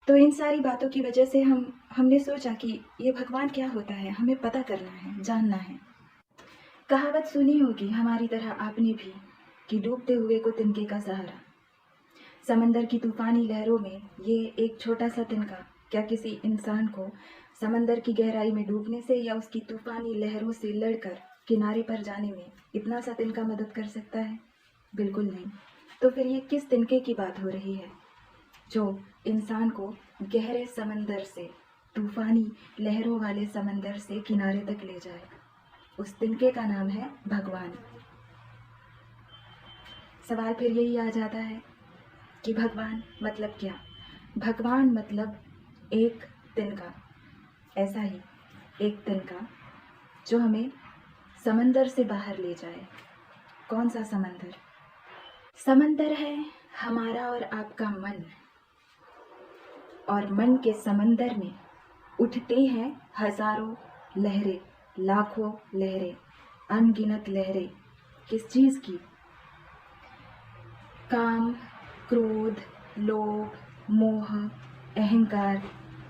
तो इन सारी बातों की वजह से हमने सोचा कि ये भगवान क्या होता है, हमें पता करना है, जानना है। कहावत सुनी होगी हमारी तरह आपने भी कि डूबते हुए को तिनके का सहारा। समंदर की तूफानी लहरों में ये एक छोटा सा तिनका क्या किसी इंसान को समंदर की गहराई में डूबने से या उसकी तूफानी लहरों से लड़कर किनारे पर जाने में इतना सा तिनका मदद कर सकता है? बिल्कुल नहीं। तो फिर ये किस तिनके की बात हो रही है जो इंसान को गहरे समंदर से, तूफानी लहरों वाले समंदर से किनारे तक ले जाए? उस तिनके का नाम है भगवान। सवाल फिर यही आ जाता है कि भगवान मतलब क्या? भगवान मतलब एक तिनका, ऐसा ही एक तिनका जो हमें समंदर से बाहर ले जाए। कौन सा समंदर? समंदर है हमारा और आपका मन, और मन के समंदर में उठती हैं हजारों लहरें, लाखों लहरें, अनगिनत लहरें। किस चीज़ की? काम, क्रोध, लोभ, मोह, अहंकार,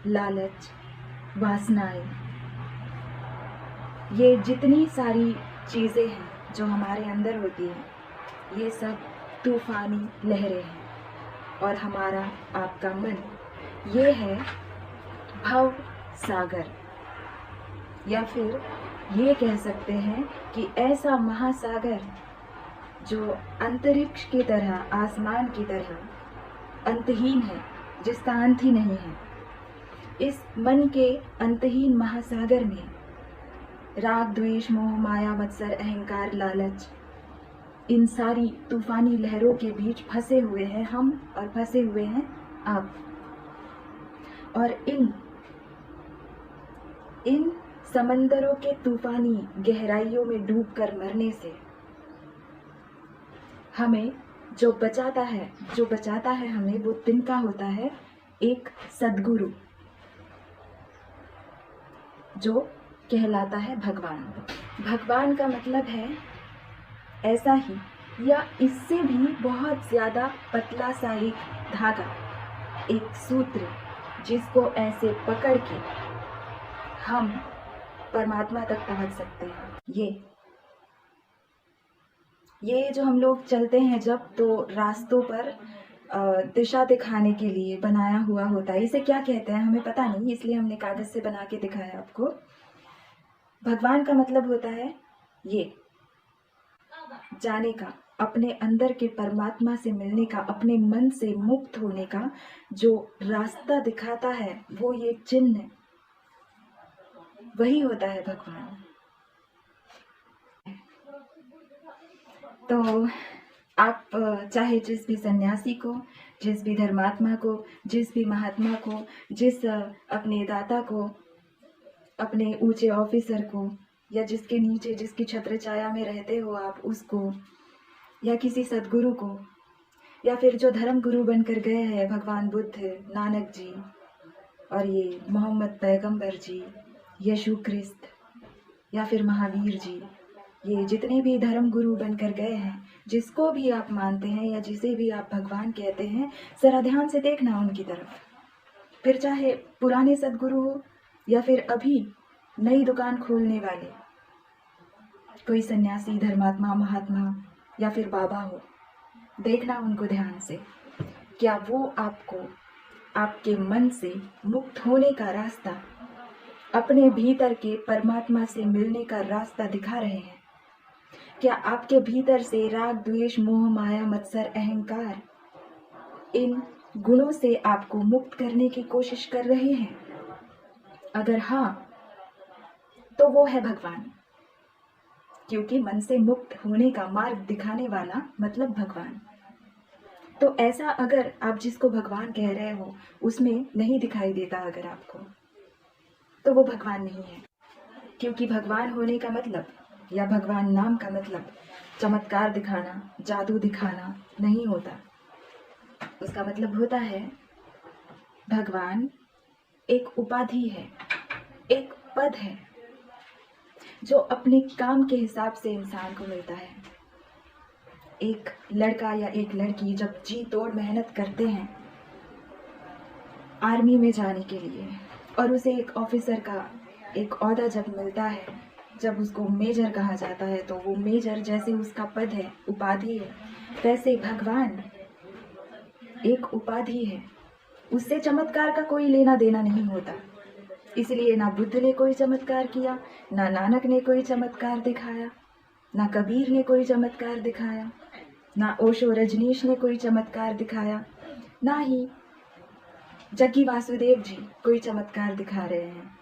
लालच, वासनाएं, ये जितनी सारी चीज़ें हैं जो हमारे अंदर होती हैं, ये सब तूफानी लहरें हैं। और हमारा आपका मन ये है भव सागर, या फिर ये कह सकते हैं कि ऐसा महासागर जो अंतरिक्ष की तरह, आसमान की तरह अंतहीन है, जिसका अंत ही नहीं है। इस मन के अंतहीन महासागर में राग, द्वेष, मोह, माया, मत्सर, अहंकार, लालच, इन सारी तूफानी लहरों के बीच फंसे हुए हैं हम, और फंसे हुए हैं आप। और इन समंदरों के तूफानी गहराइयों में डूबकर मरने से हमें जो बचाता है हमें, वो तिनका होता है एक सद्गुरु, जो कहलाता है भगवान। भगवान का मतलब है ऐसा ही या इससे भी बहुत ज़्यादा पतला सा एक धागा, एक सूत्र, जिसको ऐसे पकड़ के हम परमात्मा तक पहुंच सकते हैं। ये जो हम लोग चलते हैं जब, तो रास्तों पर दिशा दिखाने के लिए बनाया हुआ होता है। इसे क्या कहते हैं हमें पता नहीं, इसलिए हमने कागज से बना के दिखाया आपको। भगवान का मतलब होता है ये जाने का, अपने अंदर के परमात्मा से मिलने का, अपने मन से मुक्त होने का जो रास्ता दिखाता है, वो ये चिन्ह, वही होता है भगवान। तो आप चाहे जिस भी सन्यासी को, जिस भी धर्मात्मा को, जिस भी महात्मा को, जिस अपने दाता को, अपने ऊंचे ऑफिसर को, या जिसके नीचे, जिसकी छत्र छाया में रहते हो आप, उसको, या किसी सदगुरु को, या फिर जो धर्म गुरु बनकर गए हैं, भगवान बुद्ध, नानक जी, और ये मोहम्मद पैगंबर जी, यीशु ख्रिस्त, या फिर महावीर जी, ये जितने भी धर्म गुरु बनकर गए हैं, जिसको भी आप मानते हैं या जिसे भी आप भगवान कहते हैं, जरा ध्यान से देखना उनकी तरफ। फिर चाहे पुराने सदगुरु हो या फिर अभी नई दुकान खोलने वाले कोई सन्यासी, धर्मात्मा, महात्मा या फिर बाबा हो, देखना उनको ध्यान से। क्या वो आपको आपके मन से मुक्त होने का रास्ता, अपने भीतर के परमात्मा से मिलने का रास्ता दिखा रहे हैं? क्या आपके भीतर से राग, द्वेष, मोह, माया, मत्सर, अहंकार, इन गुणों से आपको मुक्त करने की कोशिश कर रहे हैं? अगर हाँ, तो वो है भगवान, क्योंकि मन से मुक्त होने का मार्ग दिखाने वाला मतलब भगवान। तो ऐसा अगर आप जिसको भगवान कह रहे हो उसमें नहीं दिखाई देता अगर आपको, तो वो भगवान नहीं है। क्योंकि भगवान होने का मतलब, या भगवान नाम का मतलब चमत्कार दिखाना, जादू दिखाना नहीं होता। उसका मतलब होता है भगवान एक उपाधि है, एक पद है जो अपने काम के हिसाब से इंसान को मिलता है। एक लड़का या एक लड़की जब जी तोड़ मेहनत करते हैं आर्मी में जाने के लिए, और उसे एक ऑफिसर का एक ओहदा जब मिलता है, जब उसको मेजर कहा जाता है, तो वो मेजर जैसे उसका पद है, उपाधि है, वैसे भगवान एक उपाधि है। उससे चमत्कार का कोई लेना देना नहीं होता। इसलिए ना बुद्ध ने कोई चमत्कार किया, ना नानक ने कोई चमत्कार दिखाया, ना कबीर ने कोई चमत्कार दिखाया, ना ओशो रजनीश ने कोई चमत्कार दिखाया, ना ही जग्गी वासुदेव जी कोई चमत्कार दिखा रहे हैं।